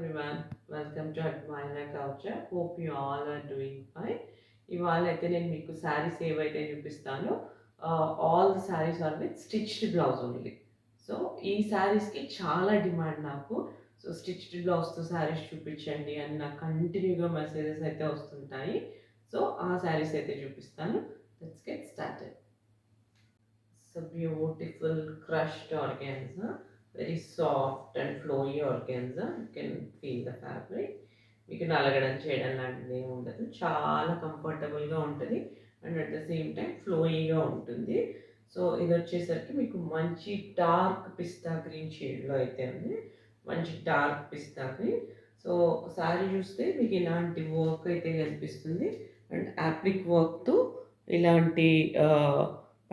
everyone, welcome to Admira Culture. Hope you all are doing fine. ఇవాళ అయితే నేను మీకు శారీస్ ఏవైతే చూపిస్తానో all the saris are with stitched blouse only. So ఈ శారీస్కి చాలా డిమాండ్ నాకు. సో స్టిచ్డ్ బ్లౌజ్తో శారీస్ చూపించండి అని నాకు కంటిన్యూగా మెసేజెస్ అయితే వస్తుంటాయి. సో ఆ శారీస్ అయితే చూపిస్తాను. Let's get started. It's a beautiful crushed organza, very soft and flowy organza. You can feel the fabric. మీకు నలగడం చేయడం లాంటిది ఏమి ఉండదు, చాలా కంఫర్టబుల్గా ఉంటుంది and at the same time ఫ్లోయీగా ఉంటుంది. సో ఇది వచ్చేసరికి మీకు మంచి డార్క్ పిస్తా గ్రీన్ షేడ్లో అయితే ఉంది, మంచి డార్క్ పిస్తా గ్రీన్. సో శారీ చూస్తే మీకు ఇలాంటి వర్క్ అయితే కనిపిస్తుంది అండ్ యాప్లిక్ వర్క్తో ఇలాంటి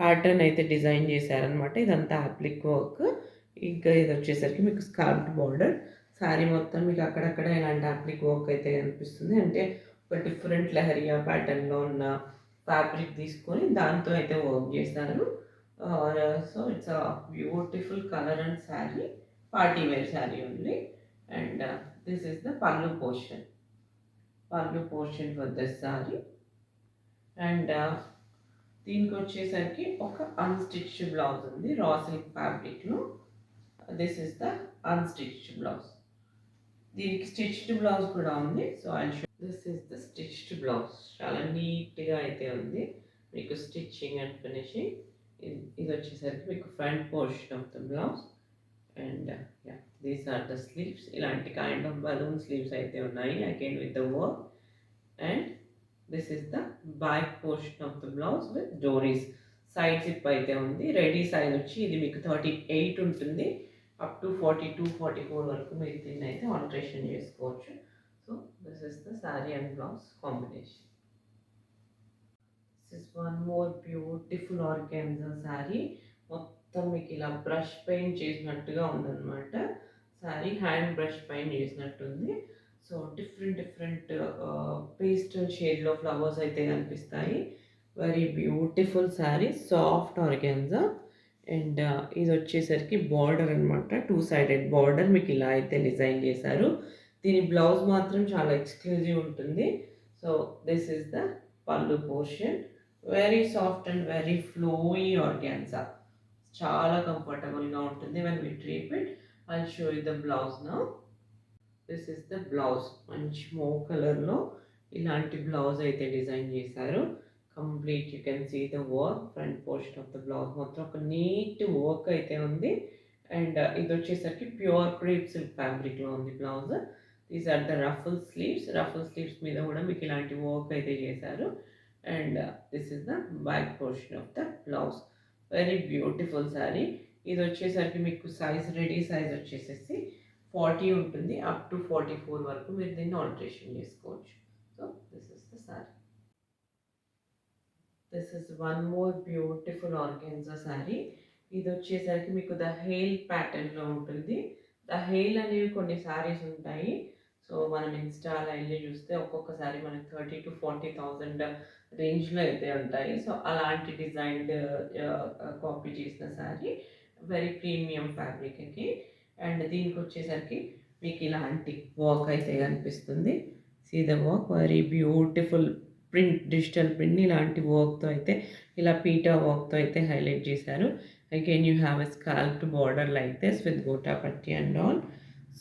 ప్యాటర్న్ అయితే డిజైన్ చేశారనమాట. ఇదంతా అప్లిక్ వర్క్. ఇంకా ఇది వచ్చేసరికి మీకు స్కార్ఫ్ బార్డర్. శారీ మొత్తం మీకు అక్కడక్కడ ఇలాంటి అప్లిక్ వర్క్ అయితే కనిపిస్తుంది. అంటే ఒక డిఫరెంట్ లెహరియా ప్యాటర్న్లో ఉన్న ఫ్యాబ్రిక్ తీసుకొని దాంతో అయితే వర్క్ చేశారు. So it's a beautiful colour and sari, party wear sari only. And this is the pallu portion for this sari. And దీనికి వచ్చేసరికి ఒక అన్స్టిచ్డ్ బ్లౌజ్ ఉంది రా సిల్క్ ఫ్యాబ్రిక్లో. This is the unstitched blouse. దీనికి స్టిచ్డ్ బ్లౌజ్ కూడా ఉంది. So this is the stitched blouse. చాలా నీట్గా అయితే ఉంది మీకు స్టిచ్చింగ్ అండ్ ఫినిషింగ్. ఇది వచ్చేసరికి మీకు front portion of the blouse. And these are the sleeves. ఇలాంటి కైండ్ ఆఫ్ బలూన్ స్లీవ్స్ అయితే ఉన్నాయి again with the work. And this is the back portion of the blouse with doris. Side zip అయితే ఉంది. Ready size వచ్చి ఇది మీకు 38 ఉంటుంది, up to 42-44 వరకు మీరు దీన్ని అయితే ఆల్టరేషన్ చేసుకోవచ్చు. So this is the sari and blouse combination. This is one more beautiful organza sari. మొత్తం మీకు ఇలా బ్రష్ పెయింట్ చేసినట్టుగా ఉందన్నమాట. శారీ హ్యాండ్ బ్రష్ పెయింట్ చేసినట్టుంది. సో డిఫరెంట్ పేస్టల్ షేడ్లో ఫ్లవర్స్ అయితే కనిపిస్తాయి. Very beautiful sari, soft organza. And ఇది వచ్చేసరికి బార్డర్ అనమాట, 2-sided బార్డర్ మీకు ఇలా అయితే డిజైన్ చేశారు. దీని బ్లౌజ్ మాత్రం చాలా ఎక్స్క్లూజివ్ ఉంటుంది. So this is the pallu portion. Very soft and very flowy organza. చాలా కంఫర్టబుల్గా ఉంటుంది when we drape it. I show you the blouse now. This is the blouse. మంచి మో కలర్లో ఇలాంటి బ్లౌజ్ అయితే డిజైన్ చేశారు. Complete you can see the work. Front portion of the blouse మొత్తం ఒక నీట్ వర్క్ అయితే ఉంది. అండ్ ఇది వచ్చేసరికి ప్యూర్ క్రేప్ సిల్క్ ఫ్యాబ్రిక్లో ఉంది blouse. These are the ruffle sleeves మీద కూడా మీకు ఇలాంటి వర్క్ అయితే చేశారు. And this is the back portion of the blouse. Very beautiful sari. ఇది వచ్చేసరికి మీకు రెడీ సైజ్ వచ్చేసేసి 40 ఉంటుంది, అప్ టు 44 వరకు మీరు దీన్ని ఆల్టరేషన్ చేసుకోవచ్చు. So this is the sari. This is one more beautiful organza sari. ఇది వచ్చేసరికి మీకు ద హెయిల్ ప్యాటర్న్లో ఉంటుంది. ద హెయిల్ అనేవి కొన్ని శారీస్ ఉంటాయి. సో మనం ఇన్స్టాలో వెళ్ళి చూస్తే ఒక్కొక్క శారీ మనకి 30,000-40,000 రేంజ్లో అయితే ఉంటాయి. సో అలాంటి డిజైన్డ్ కాపీ చేసిన శారీ, వెరీ ప్రీమియం ఫ్యాబ్రిక్కి. అండ్ దీనికి వచ్చేసరికి మీకు ఇలాంటి వర్క్ అయితే కనిపిస్తుంది. See the work, very beautiful print, digital print ఇలాంటి వర్క్తో అయితే ఇలా పీటా వర్క్తో అయితే హైలైట్ చేశారు. Again you have a scalloped border like this with gota patti and all.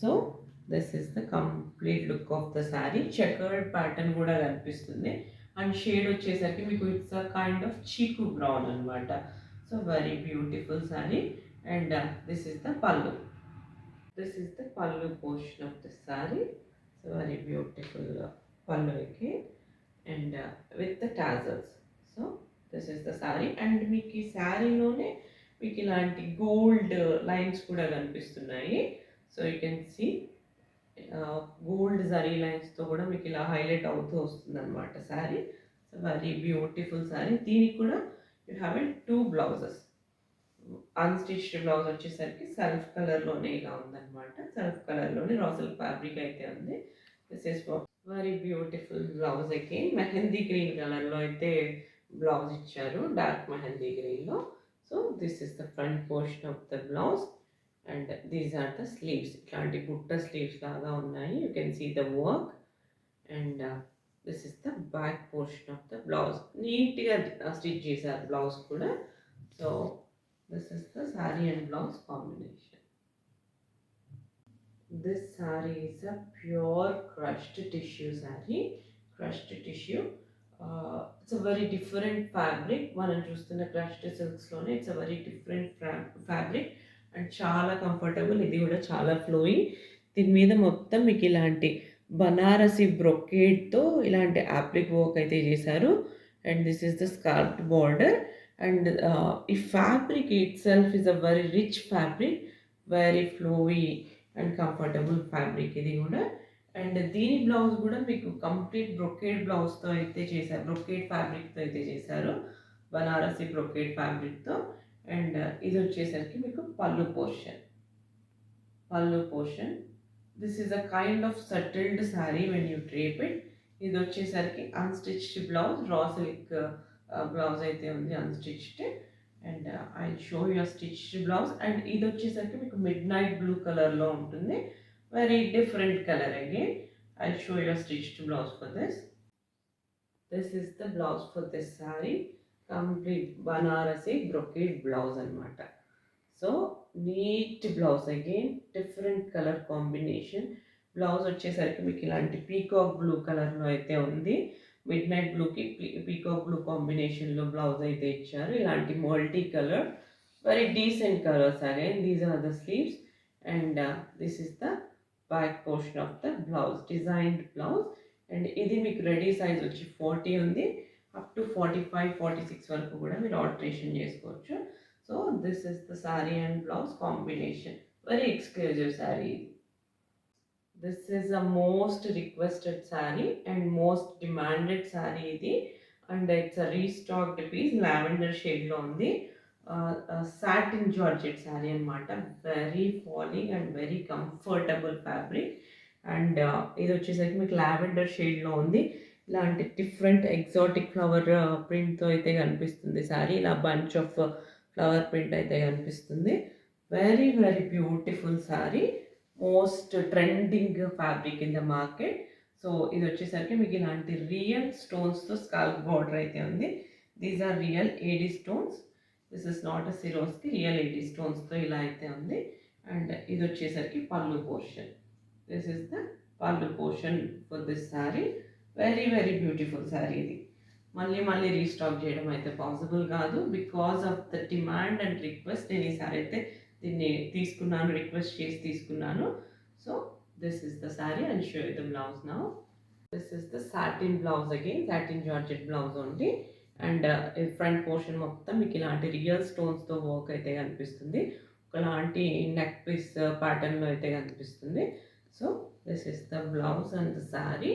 So this is the complete look of the sari. Checkered pattern కూడా కనిపిస్తుంది. అండ్ షేడ్ వచ్చేసరికి మీకు it's a kind of chikoo brown అనమాట. So very beautiful sari. And this is the పల్లు. This is the pallu portion of the saree. So very beautiful pallu again, and with the tassels. So this is the saree. And మీకు ఈ శారీలోనే మీకు ఇలాంటి gold lines కూడా కనిపిస్తున్నాయి. So you can see gold zari లైన్స్తో కూడా మీకు ఇలా హైలైట్ అవుతూ వస్తుంది అనమాట sari. So very beautiful sari. దీనికి కూడా you have a 2 blouses. Unstitched blouse వచ్చేసరికి సెల్ఫ్ కలర్లోనే ఇలా ఉందన్నమాట. సెల్ఫ్ కలర్లోనే రా సిల్క్ ఫ్యాబ్రిక్ అయితే ఉంది. This is very beautiful blouse. Again mehndi green కలర్లో అయితే బ్లౌజ్ ఇచ్చారు, డార్క్ మెహందీ గ్రీన్లో. So this is the front portion of the blouse. And these are the sleeves. ఇట్లాంటి బుట్ట స్లీవ్స్ లాగా ఉన్నాయి. You can see the work. And this is the back portion of the blouse. నీట్‌గా stitch చేశారు blouse కూడా. So this is the sorry and blouse combination. This saree is a pure crushed tissue saree. Crushed tissue. It's a very different fabric. మనం చూస్తున్న crushed silks లోనే it's a very different fabric and చాలా comfortable. ఇది కూడా చాలా flowing. దీని మీద మొత్తం మీకు ఇలాంటి బనారసి బ్రొకేడ్తో ఇలాంటి యాప్లిక్ వర్క్ అయితే చేశారు. And this is the scalp border. And ఈ fabric itself is a very rich fabric, very flowy and comfortable fabric ఇది కూడా. అండ్ దీని బ్లౌజ్ కూడా మీకు కంప్లీట్ బ్రొకేడ్ బ్లౌజ్తో అయితే చేశారు, బ్రొకేడ్ ఫ్యాబ్రిక్తో అయితే చేశారు, బనారసి బ్రొకేడ్ ఫ్యాబ్రిక్తో. అండ్ ఇది వచ్చేసరికి మీకు pallu portion. Pallu portion. This is a kind of subtle sari when you drape it. ఇది వచ్చేసరికి unstitched blouse, raw silk blouse అయితే ఉంది unstitched. And I show you stitched blouse. And ఇది వచ్చేసరికి మీకు మిడ్ నైట్ బ్లూ కలర్లో ఉంటుంది, very different colour again. I show you stitched blouse for this. This is the blouse for this sari. Complete Banarasi brocade blouse అనమాట. So neat blouse again, different colour combination. Blouse వచ్చేసరికి మీకు ఇలాంటి peacock blue కలర్లో అయితే ఉంది. Midnight బ్లూకి peacock blue కాంబినేషన్లో blouse అయితే ఇచ్చారు. ఇలాంటి multi colour, very decent colours again. These are the sleeves. And this is the back portion of the blouse, designed blouse. And ఇది మీకు రెడీ సైజ్ వచ్చి 40 ఉంది, అప్ టు 45, 46 వరకు కూడా మీరు ఆల్టరేషన్ చేసుకోవచ్చు. So this is the sorry and blouse combination, very exclusive sari. This is a most requested sari and most demanded sari ఇది. And it's a restocked piece, lavender షేడ్లో ఉంది. సాటిన్ జార్జెట్ శారీ అనమాట. Very falling and very comfortable fabric. And ఇది వచ్చేసరికి మీకు lavender షేడ్లో ఉంది. ఇలాంటి డిఫరెంట్ ఎగ్జాటిక్ ఫ్లవర్ ప్రింట్తో అయితే కనిపిస్తుంది శారీ. ఇలా బంచ్ ఆఫ్ ఫ్లవర్ ప్రింట్ అయితే కనిపిస్తుంది. Very very beautiful sari, most trending fabric in the market. So ఇది వచ్చేసరికి మీకు ఇలాంటి రియల్ స్టోన్స్తో స్కాల్ప్ బార్డర్ అయితే ఉంది. These are real AD stones. This is not a Swarovski, real AD స్టోన్స్తో ఇలా అయితే ఉంది. అండ్ ఇది వచ్చేసరికి pallu portion. This is the pallu portion for this sari. Very very beautiful sari ఇది. మళ్ళీ మళ్ళీ రీస్టాక్ చేయడం అయితే పాసిబుల్ కాదు, because of the demand and request. నేను ఈ సారీ అయితే దీన్ని తీసుకున్నాను, రిక్వెస్ట్ చేసి తీసుకున్నాను. So this is the sari and show the blouse now. This is the satin blouse again, satin georgette blouse ఉంది. అండ్ ఫ్రంట్ పోర్షన్ మొత్తం మీకు ఇలాంటి రియల్ స్టోన్స్తో వర్క్ అయితే కనిపిస్తుంది. ఒకలాంటి నెక్ పీస్ ప్యాటర్న్లో అయితే కనిపిస్తుంది. So this is the blouse and the sari.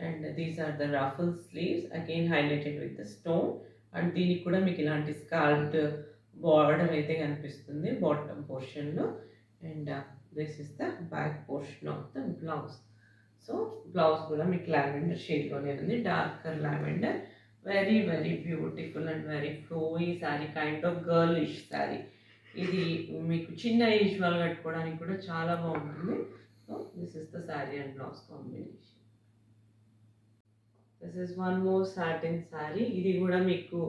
And these are the ruffle sleeves again highlighted with the stone. And దీనికి కూడా మీకు ఇలాంటి స్కాల్ప్డ్ బార్డర్ అయితే కనిపిస్తుంది బాటమ్ పోర్షన్లో. And this is the back portion of the blouse. So blouse కూడా మీకు lavender షేడ్లోనే ఉంది, darker lavender. Very very beautiful and very flowy sari, kind of girlish sari. ఇది మీకు చిన్న ఏజ్ వాళ్ళు కట్టుకోవడానికి కూడా చాలా బాగుంటుంది. So this is the sari and blouse combination. This is one more satin saree. ఇది కూడా మీకు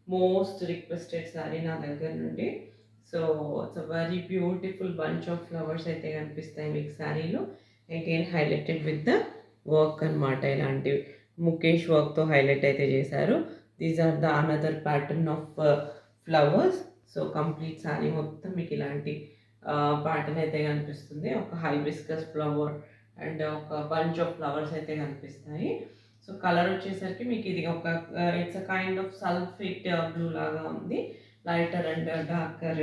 మోస్ట్ రిక్వెస్టెడ్ శారీ నా దగ్గర నుండి. So it's a very beautiful bunch of flowers అయితే కనిపిస్తాయి మీకు శారీలో. Again highlighted with the work అనమాట. ఇలాంటి ముఖేష్ వర్క్తో హైలైట్ అయితే చేశారు. These are the another pattern of flowers. So complete saree మొత్తం మీకు ఇలాంటి ప్యాటర్న్ అయితే కనిపిస్తుంది. ఒక హైబిస్కస్ ఫ్లవర్ అండ్ ఒక బంచ్ ఆఫ్ ఫ్లవర్స్ అయితే కనిపిస్తాయి. సో కలర్ వచ్చేసరికి మీకు ఇది ఒక it's a kind of sulphate blue లాగా ఉంది. లైటర్ అండ్ డార్కర్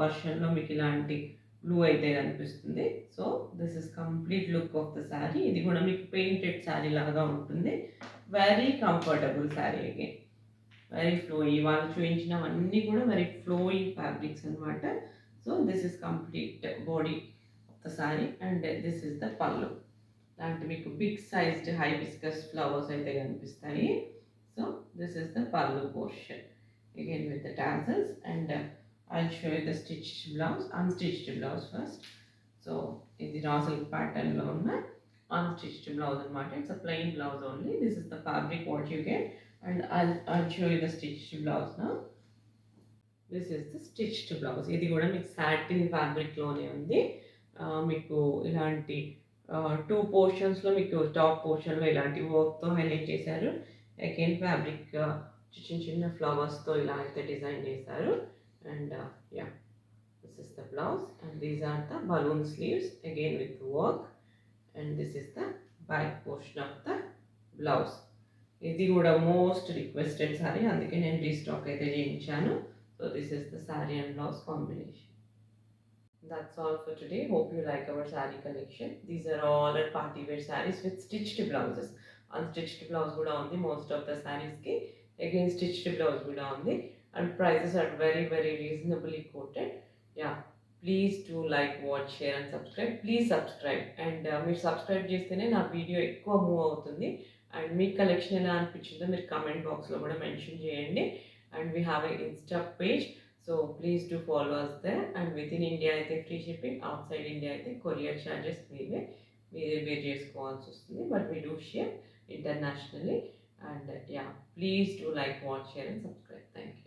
వర్షన్లో మీకు ఇలాంటి బ్లూ అయితే కనిపిస్తుంది. So this is complete look of the sari. ఇది కూడా మీకు పెయింటెడ్ శారీ లాగా ఉంటుంది. Very comfortable sari again, very ఫ్లోయి. వాళ్ళు చూపించినవన్నీ కూడా వెరీ ఫ్లోయి ఫ్యాబ్రిక్స్ అనమాట. So this is complete body of the sari. And this is the పళ్ళు. లాంటి మీకు బిగ్ సైజ్డ్ హైబిస్కస్ ఫ్లవర్స్ అయితే కనిపిస్తాయి. So this is the pallu portion again with the tassels. And I'll show you the stitched blouse, unstitched blouse first. So in the raw silk pattern lo unna unstitched blouse anamata. It's a plain blouse only. This is the fabric what you get, and I'll show you the stitched blouse now. This is the stitched blouse. ఇది కూడా మీకు satin fabric లోనే ఉంది. మీకు ఇలాంటి two పోర్షన్స్లో మీకు top పోర్షన్లో ఇలాంటి వర్క్తో హైలైట్ చేశారు. అగైన్ ఫ్యాబ్రిక్ చిన్న చిన్న ఫ్లవర్స్తో ఇలా అయితే డిజైన్ చేశారు. And yeah, this is the blouse and these are the balloon sleeves again with work, and this is the back portion of the blouse. ఇది కూడా మోస్ట్ రిక్వెస్టెడ్ సారీ, అందుకే నేను రీస్టాక్ అయితే చేయించాను. So this is the sorry and blouse combination. That's all for today. Hope you like our saree collection. These are all our party wear sarees with stitched blouses. Unstitched blouse kuda undi most of the sarees ki. Again stitched blouse kuda undi, and prices are very very reasonably quoted. Yeah, please do like, watch, share and subscribe. Please subscribe, and మీరు subscribe చేస్తేనే నా video ఎక్కువ move అవుతుంది. And me collection ఎలా అనిపించిందో మీరు comment బాక్స్లో కూడా మెన్షన్ చేయండి. And we have a insta page, so please do follow us there. And with in India అయితే free shipping, outside India అయితే కొరియర్ ఛార్జెస్ మీరే బేర్ చేసుకోవాల్సి వస్తుంది. But we do share internationally. And yeah, please do like, watch, share and subscribe. Thank you.